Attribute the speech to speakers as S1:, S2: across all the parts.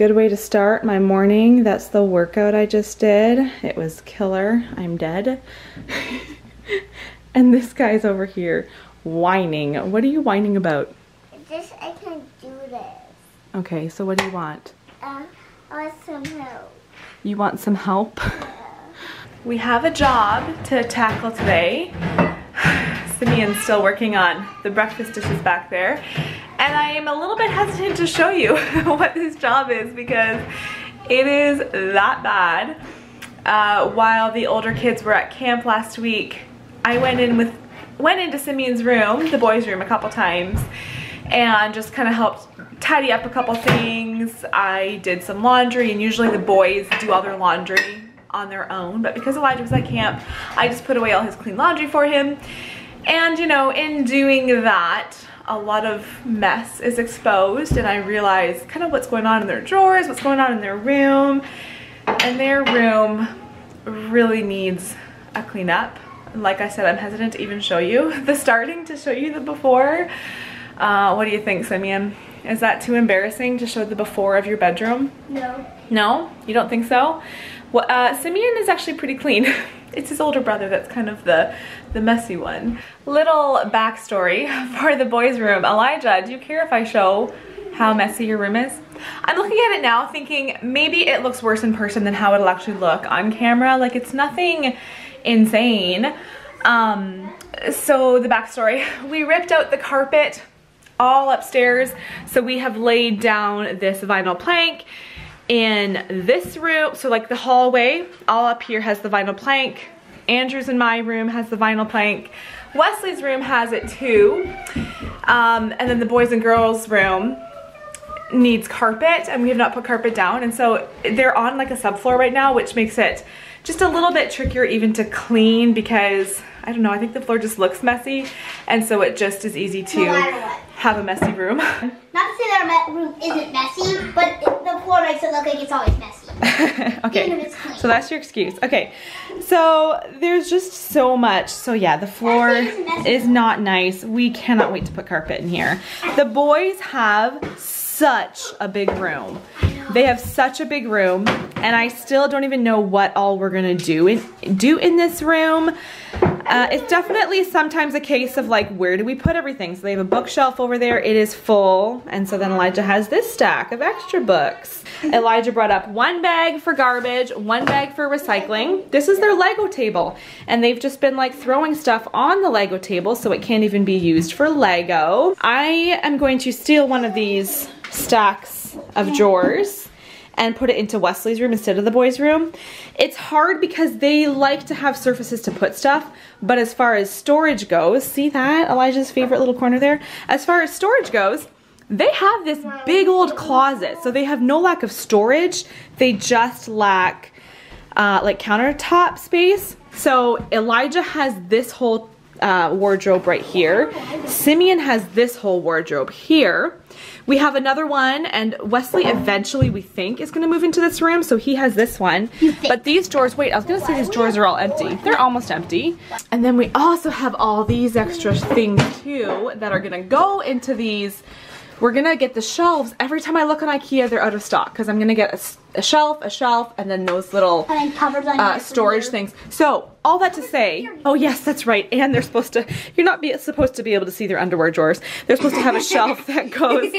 S1: Good way to start my morning. That's the workout I just did. It was killer. I'm dead. And this guy's over here whining. What are you whining about?
S2: I can't do this.
S1: Okay, so what do you want?
S2: I want some help.
S1: You want some help? We have a job to tackle today. Simeon's still working on the breakfast dishes back there. And I am a little bit hesitant to show you what this job is because it is that bad. While the older kids were at camp last week, I went into Simeon's room, the boys' room, a couple times and just kind of helped tidy up a couple things. I did some laundry, and usually the boys do all their laundry on their own, but because Elijah was at camp, I just put away all his clean laundry for him. And you know, in doing that, a lot of mess is exposed, and I realized kind of what's going on in their drawers, what's going on in their room, and their room really needs a cleanup. Like I said, I'm hesitant to even show you the starting, to show you the before. What do you think, Simeon? Is that too embarrassing to show the before of your bedroom?
S2: No.
S1: No? You don't think so? Well, Simeon is actually pretty clean. It's his older brother that's kind of the messy one. Little backstory for the boys' room. Elijah, do you care if I show how messy your room is? I'm looking at it now thinking maybe it looks worse in person than how it'll actually look on camera. Like, it's nothing insane. So the backstory, we ripped out the carpet all upstairs. So we have laid down this vinyl plank in this room. So like the hallway all up here has the vinyl plank. Andrew's in my room has the vinyl plank. Wesley's room has it too. And then the boys and girls room needs carpet, and we have not put carpet down. And so they're on like a subfloor right now, which makes it just a little bit trickier even to clean because, I don't know, I think the floor just looks messy. And so it just is easy to have a messy room.
S2: Not to say that our room isn't messy, but the floor makes it look like it's always messy.
S1: Okay,
S2: even if it's clean.
S1: So that's your excuse. Okay, so there's just so much. So yeah, the floor is not nice. We cannot wait to put carpet in here. The boys have such a big room. They have such a big room, and I still don't even know what all we're gonna do in this room. It's definitely sometimes a case of like, where do we put everything? So they have a bookshelf over there, it is full, and so then Elijah has this stack of extra books. Elijah brought up one bag for garbage, one bag for recycling. This is their Lego table, and they've just been like throwing stuff on the Lego table so it can't even be used for Lego. I am going to steal one of these stacks of drawers and put it into Wesley's room instead of the boys' room. It's hard because they like to have surfaces to put stuff, but as far as storage goes, see that? Elijah's favorite little corner there? As far as storage goes, they have this big old closet, so they have no lack of storage. They just lack like countertop space. So Elijah has this whole wardrobe right here. Simeon has this whole wardrobe here. We have another one, and Wesley eventually, we think, is going to move into this room, so he has this one. But these drawers, wait, I was going to say these drawers are all empty. They're almost empty. And then we also have all these extra things, too, that are going to go into these. We're going to get the shelves. Every time I look on IKEA, they're out of stock, because I'm going to get a shelf, and then those little storage things. So, all that to say, oh yes, that's right, and they're supposed to, you're not supposed to be able to see their underwear drawers. They're supposed to have a shelf that goes,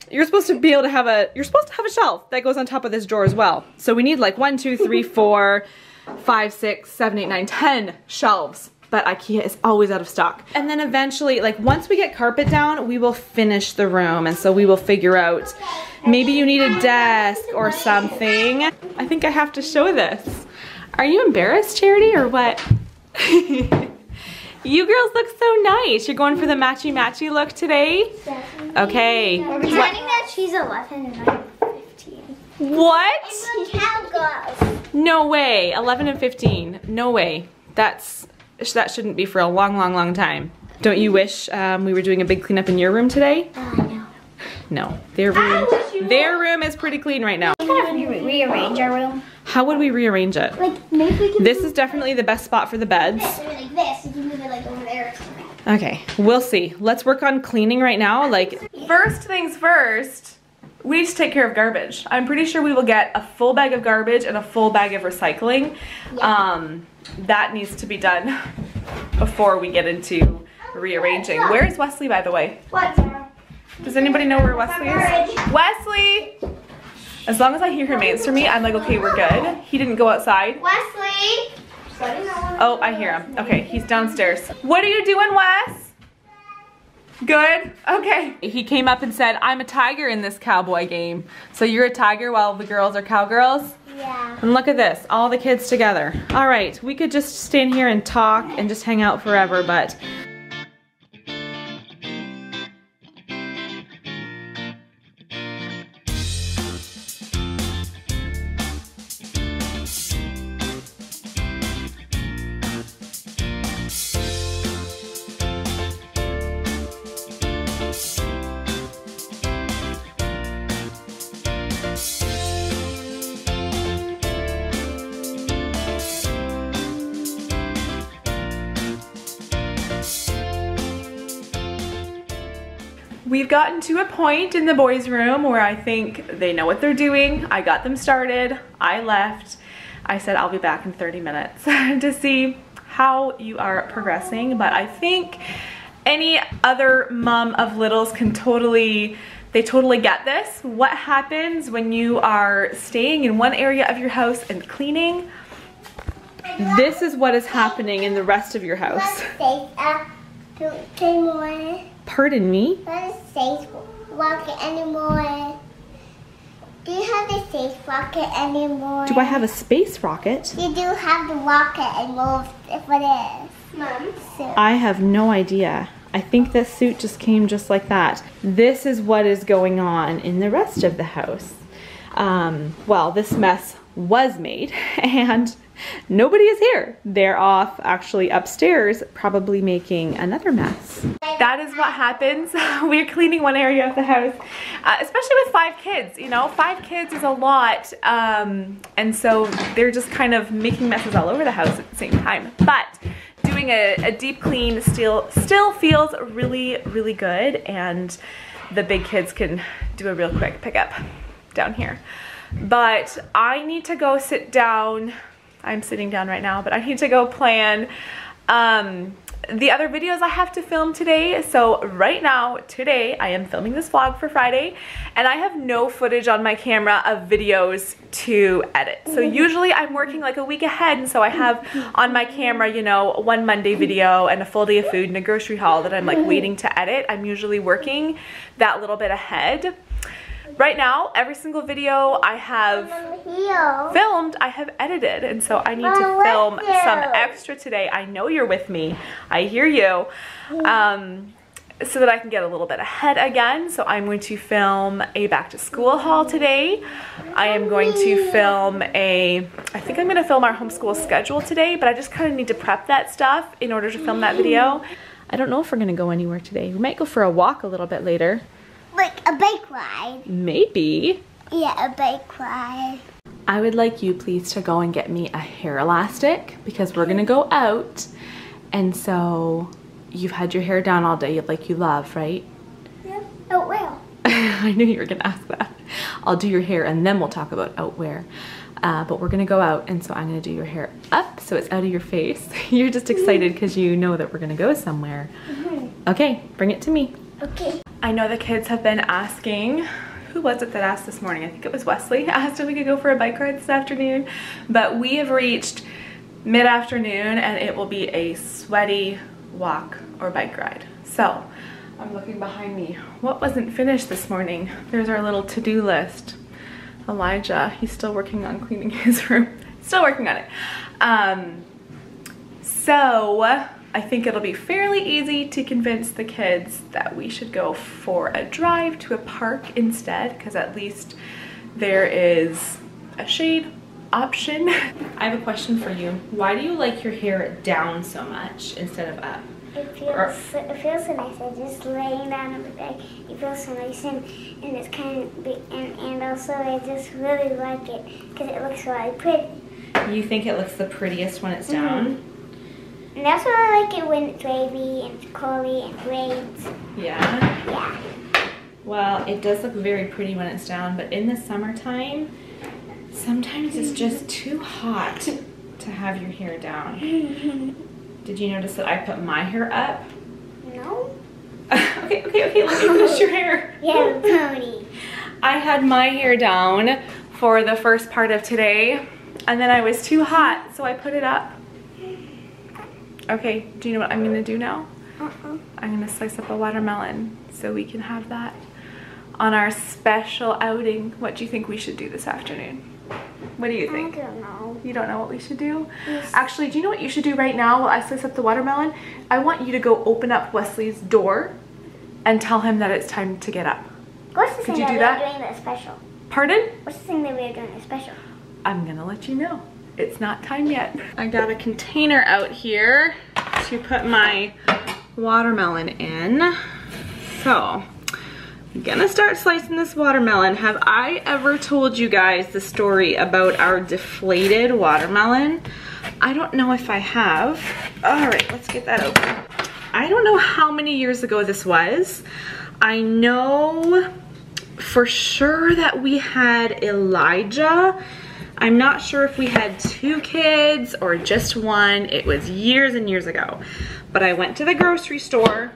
S1: you're supposed to be able to have a shelf that goes on top of this drawer as well. So we need like 1, 2, 3, 4, 5, 6, 7, 8, 9, 10 shelves. But IKEA is always out of stock. And then eventually, like once we get carpet down, we will finish the room. And so we will figure out, maybe you need a desk or something. I think I have to show this. Are you embarrassed, Charity, or what? You girls look so nice. You're going for the matchy-matchy look today? Okay.
S2: We're pretending that she's 11 and I'm 15.
S1: What?
S2: It's a count, girls.
S1: No way. 11 and 15. No way. That shouldn't be for a long, long, long time. Don't you wish we were doing a big cleanup in your room today?
S2: No.
S1: No. Their room is pretty clean right now.
S2: We kind of rearrange our room.
S1: How would we rearrange it?
S2: Like, maybe we can.
S1: This is definitely the best spot for the beds.
S2: Like this. You can move it like over there or something.
S1: Okay, we'll see. Let's work on cleaning right now. Like, first things first, we need to take care of garbage. I'm pretty sure we will get a full bag of garbage and a full bag of recycling. Yeah. That needs to be done before we get into rearranging. Where is Wesley, by the way?
S2: What?
S1: Does anybody know where Wesley is? Wesley! As long as I hear him answer me, I'm like, okay, we're good. He didn't go outside.
S2: Wesley!
S1: Oh, I hear him. Okay, he's downstairs. What are you doing, Wes? Good? Okay. He came up and said, I'm a tiger in this cowboy game. So you're a tiger while the girls are cowgirls?
S2: Yeah.
S1: And look at this, all the kids together. All right, we could just stand here and talk and just hang out forever, but we've gotten to a point in the boys' room where I think they know what they're doing. I got them started. I left. I said I'll be back in 30 minutes to see how you are progressing. But I think any other mom of littles can totally get this. What happens when you are staying in one area of your house and cleaning? This is what is happening in the rest of your house. Pardon me?
S2: Not a safe rocket anymore. Do you have the safe rocket anymore?
S1: Do I have a space rocket?
S2: You do have the rocket and move if it is. Mom? So.
S1: I have no idea. I think this suit just came just like that. This is what is going on in the rest of the house. Well, this mess was made and nobody is here. They're off actually upstairs, probably making another mess. That is what happens. We're cleaning one area of the house, especially with 5 kids. You know, 5 kids is a lot. And so they're just kind of making messes all over the house at the same time. But doing a deep clean still feels really, really good. And the big kids can do a real quick pickup down here. But I need to go sit down. I'm sitting down right now, but I need to go plan the other videos I have to film today. So right now, today, I am filming this vlog for Friday, and I have no footage on my camera of videos to edit. So usually I'm working like a week ahead, and so I have on my camera, you know, one Monday video and a full day of food and a grocery haul that I'm like waiting to edit. I'm usually working that little bit ahead. Right now, every single video I have filmed, I have edited, and so I need to film some extra today. I know you're with me. I hear you. So that I can get a little bit ahead again. So I'm going to film a back to school haul today. I am going to film I think I'm going to film our homeschool schedule today, but I just kind of need to prep that stuff in order to film that video. I don't know if we're going to go anywhere today. We might go for a walk a little bit later.
S2: Like a bike ride.
S1: Maybe.
S2: Yeah, a bike ride.
S1: I would like you please to go and get me a hair elastic because we're gonna go out, and so you've had your hair down all day like you love, right?
S2: Yeah. Oh, well.
S1: I knew you were gonna ask that. I'll do your hair and then we'll talk about outwear. But we're gonna go out, and so I'm gonna do your hair up so it's out of your face. You're just excited because you know that we're gonna go somewhere. Okay, bring it to me.
S2: Okay.
S1: I know the kids have been asking, who was it that asked this morning? I think it was Wesley, asked if we could go for a bike ride this afternoon. But we have reached mid-afternoon and it will be a sweaty walk or bike ride. So I'm looking behind me. What wasn't finished this morning? There's our little to-do list. Elijah, he's still working on cleaning his room. Still working on it. So I think it'll be fairly easy to convince the kids that we should go for a drive to a park instead, because at least there is a shade option. I have a question for you. Why do you like your hair down so much instead of up?
S2: It feels so nice. I just laying down on the bed. It feels so nice, and it's kind of big, and also I just really like it because it looks really pretty.
S1: You think it looks the prettiest when it's down?
S2: And that's why I like it when it's wavy and it's curly and braids.
S1: Yeah?
S2: Yeah.
S1: Well, it does look very pretty when it's down, but in the summertime, sometimes it's just too hot to have your hair down. Did you notice that I put my hair up?
S2: No.
S1: Okay, let me finish your hair.
S2: Yeah, pony.
S1: I had my hair down for the first part of today, and then I was too hot, so I put it up. Okay, do you know what I'm gonna do now? I'm gonna slice up a watermelon so we can have that on our special outing. What do you think we should do this afternoon? What do you think?
S2: I don't know.
S1: You don't know what we should do?
S2: Yes.
S1: Actually, do you know what you should do right now while I slice up the watermelon? I want you to go open up Wesley's door and tell him that it's time to get up.
S2: What's the
S1: Could
S2: thing
S1: you do
S2: that
S1: that?
S2: we're doing that's special?
S1: Pardon?
S2: What's the thing that we're doing that's special?
S1: I'm gonna let you know. It's not time yet. I got a container out here to put my watermelon in. So, I'm gonna start slicing this watermelon. Have I ever told you guys the story about our deflated watermelon? I don't know if I have. All right, let's get that open. I don't know how many years ago this was. I know for sure that we had Elijah. I'm not sure if we had 2 kids or just 1. It was years and years ago. But I went to the grocery store,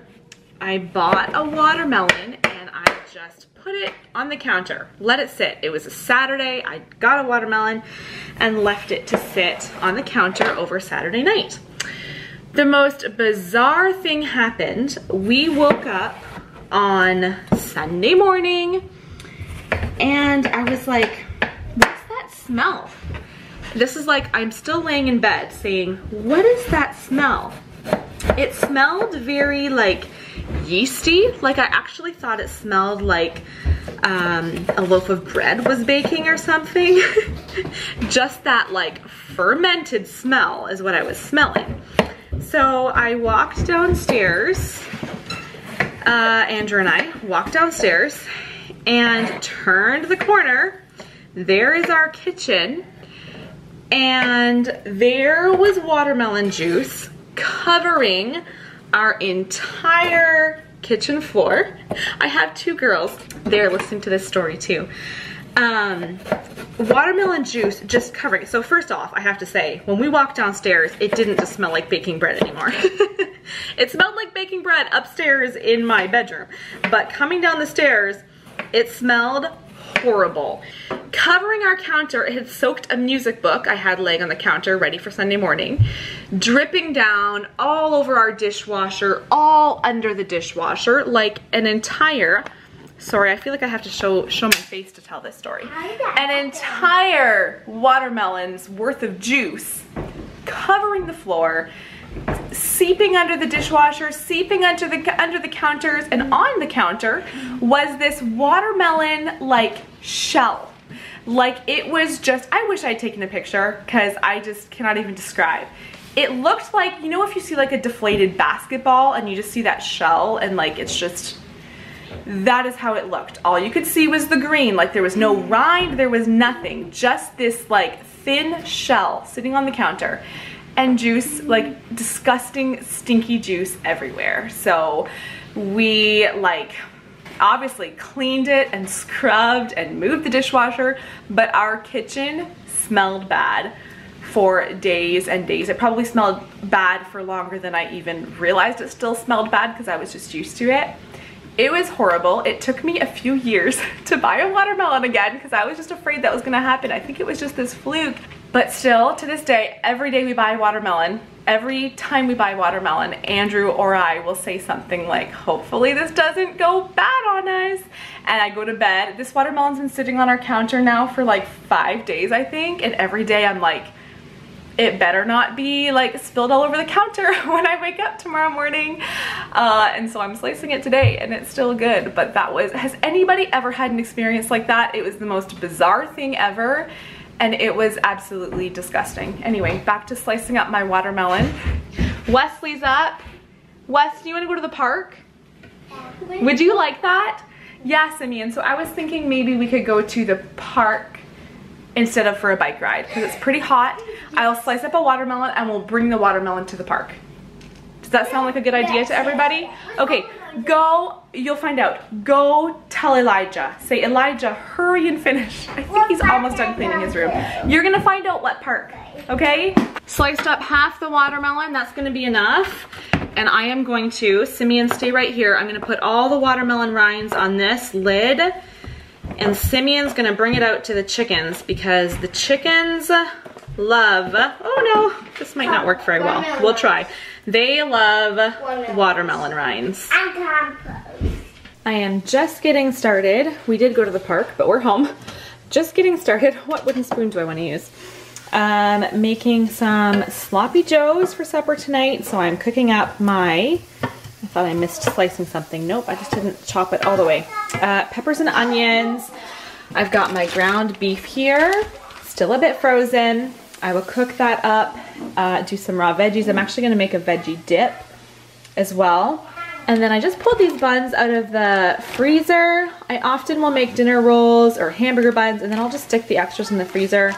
S1: I bought a watermelon, and I just put it on the counter, let it sit. It was a Saturday, I got a watermelon and left it to sit on the counter over Saturday night. The most bizarre thing happened. We woke up on Sunday morning and I was like, what's that smell? This is like, I'm still laying in bed saying, what is that smell? It smelled very like yeasty. Like I actually thought it smelled like a loaf of bread was baking or something. Just that like fermented smell is what I was smelling. So I walked downstairs, Andrew and I walked downstairs and turned the corner. There is our kitchen and there was watermelon juice covering our entire kitchen floor. I have 2 girls. They're listening to this story too. Watermelon juice just covering. So first off, I have to say, when we walked downstairs, it didn't just smell like baking bread anymore. It smelled like baking bread upstairs in my bedroom. But coming down the stairs, it smelled horrible. Covering our counter, it had soaked a music book I had laying on the counter ready for Sunday morning, dripping down all over our dishwasher, all under the dishwasher, like an entire, sorry, I feel like I have to show my face to tell this story. An entire watermelon's worth of juice covering the floor, seeping under the dishwasher, seeping under the counters, and on the counter was this watermelon like shell. Like it was just, I wish I'd taken a picture because I just cannot even describe. It looked like, you know, if you see like a deflated basketball and you just see that shell and like it's just, that is how it looked. All you could see was the green, like there was no rind, there was nothing, just this like thin shell sitting on the counter. And juice, like disgusting, stinky juice everywhere. So we like obviously cleaned it and scrubbed and moved the dishwasher, but our kitchen smelled bad for days and days. It probably smelled bad for longer than I even realized it still smelled bad because I was just used to it. It was horrible. It took me a few years to buy a watermelon again because I was just afraid that was gonna happen. I think it was just this fluke. But still, to this day, every day we buy watermelon, every time we buy watermelon, Andrew or I will say something like, hopefully this doesn't go bad on us. And I go to bed. This watermelon's been sitting on our counter now for like 5 days, I think. And every day I'm like, it better not be like spilled all over the counter when I wake up tomorrow morning. And so I'm slicing it today and it's still good. But that was, has anybody ever had an experience like that? It was the most bizarre thing ever. And it was absolutely disgusting. Anyway, back to slicing up my watermelon. Wesley's up. Wes, do you want to go to the park? Would you like that? Yeah, Simeon. So I was thinking maybe we could go to the park instead of for a bike ride because it's pretty hot. I'll slice up a watermelon and we'll bring the watermelon to the park. Does that sound like a good idea to everybody? Okay, Go, you'll find out. Go tell Elijah. Say, Elijah, hurry and finish. I think he's almost done cleaning his room. You're gonna find out what park, okay? Sliced up half the watermelon, that's gonna be enough. And I am going to, Simeon, stay right here. I'm gonna put all the watermelon rinds on this lid. And Simeon's gonna bring it out to the chickens because the chickens love, oh no, this might not work very well. We'll try. They love watermelon rinds.
S2: And compost.
S1: I am just getting started. We did go to the park, but we're home. Just getting started. What wooden spoon do I want to use? Making some sloppy joes for supper tonight. So I'm cooking up my, I thought I missed slicing something. Nope, I just didn't chop it all the way. Peppers and onions. I've got my ground beef here, still a bit frozen. I will cook that up, do some raw veggies. I'm actually gonna make a veggie dip as well. And then I just pulled these buns out of the freezer. I often will make dinner rolls or hamburger buns and then I'll just stick the extras in the freezer.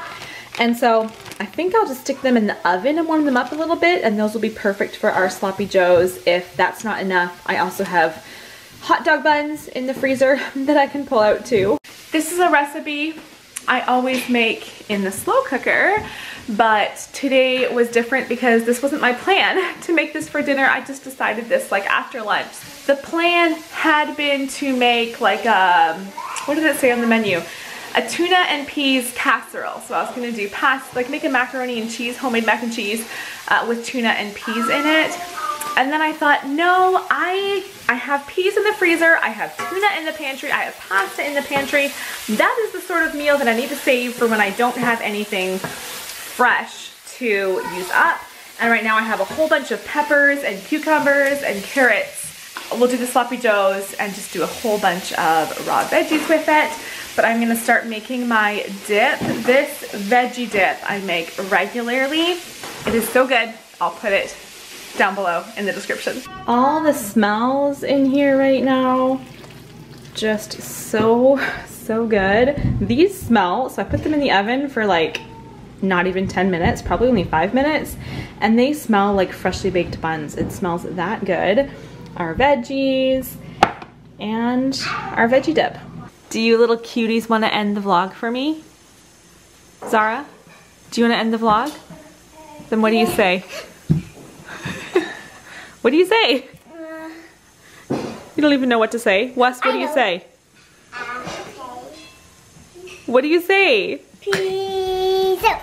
S1: And so I think I'll just stick them in the oven and warm them up a little bit and those will be perfect for our sloppy joes. If that's not enough, I also have hot dog buns in the freezer that I can pull out too. This is a recipe I always make in the slow cooker, but today was different because this wasn't my plan to make this for dinner. I just decided this like after lunch. The plan had been to make like a, what did it say on the menu? A tuna and peas casserole. So I was gonna do like make a macaroni and cheese, homemade mac and cheese with tuna and peas in it. And then I thought, no, I have peas in the freezer, I have tuna in the pantry, I have pasta in the pantry. That is the sort of meal that I need to save for when I don't have anything fresh to use up. And right now I have a whole bunch of peppers and cucumbers and carrots. We'll do the sloppy joes and just do a whole bunch of raw veggies with it. But I'm gonna start making my dip. This veggie dip I make regularly. It is so good. I'll put it down below in the description. All the smells in here right now, just so good. These smell, so I put them in the oven for like not even 10 minutes, probably only 5 minutes, and they smell like freshly baked buns. It smells that good. Our veggies and our veggie dip. Do you little cuties want to end the vlog for me? Zara, do you want to end the vlog? Then what do you say? What do you say? You don't even know what to say. Wes, what do you say? What do you say?
S2: Peace out.